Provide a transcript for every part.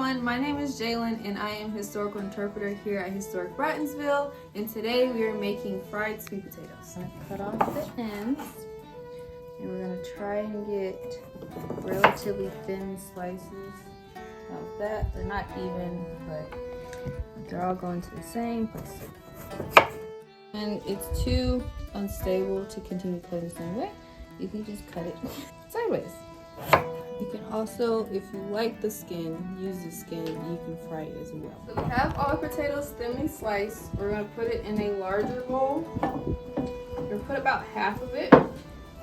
everyone, my name is Jalen and I am historical interpreter here at Historic Bratton'sville, and today we are making fried sweet potatoes. I'm going to cut off the ends and we're going to try and get relatively thin slices of that. They're not even, but they're all going to the same place. And it's too unstable to continue cutting the same way. You can just cut it sideways. You can also, if you like the skin, use the skin, you can fry it as well. So we have all the potatoes thinly sliced. We're going to put it in a larger bowl. We're going to put about half of it.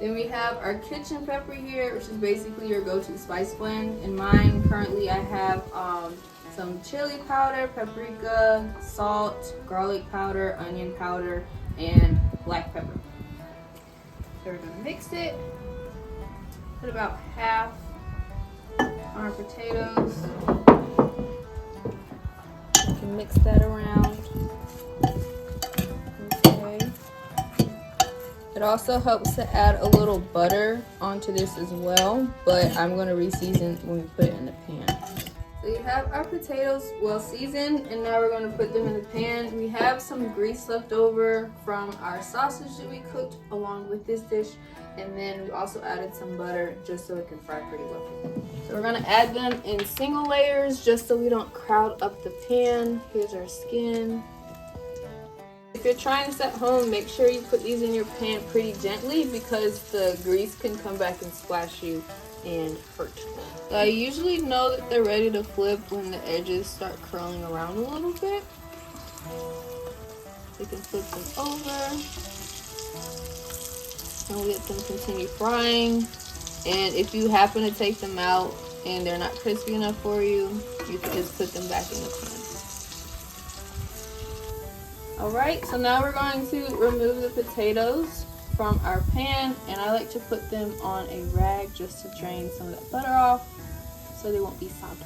Then we have our kitchen pepper here, which is basically your go-to spice blend. In mine, currently I have some chili powder, paprika, salt, garlic powder, onion powder, and black pepper. So we're going to mix it. Put about half on our potatoes. You can mix that around. Okay. It also helps to add a little butter onto this as well, but I'm going to re-season when we put it in the pan. So you have our potatoes well seasoned, and now we're going to put them in the pan. We have some grease left over from our sausage that we cooked along with this dish, and then we also added some butter just so it can fry pretty well. So we're going to add them in single layers just so we don't crowd up the pan. Here's our skin. If you're trying this at home, make sure you put these in your pan pretty gently because the grease can come back and splash you and hurt. So I usually know that they're ready to flip when the edges start curling around a little bit. You can flip them over and let them continue frying. And if you happen to take them out and they're not crispy enough for you, you can just put them back in the pan. Alright, so now we're going to remove the potatoes from our pan, and I like to put them on a rag just to drain some of that butter off so they won't be soggy.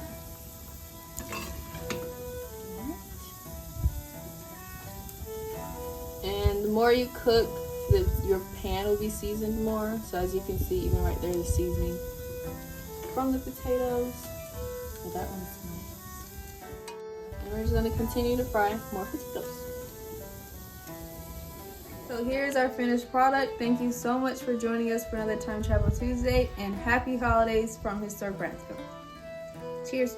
And the more you cook, your pan will be seasoned more. So as you can see, even right there, the seasoning from the potatoes. Well, that one's nice. And we're just going to continue to fry more potatoes. So here's our finished product. Thank you so much for joining us for another Time Travel Tuesday, and happy holidays from Historic Bratton'sville. Cheers.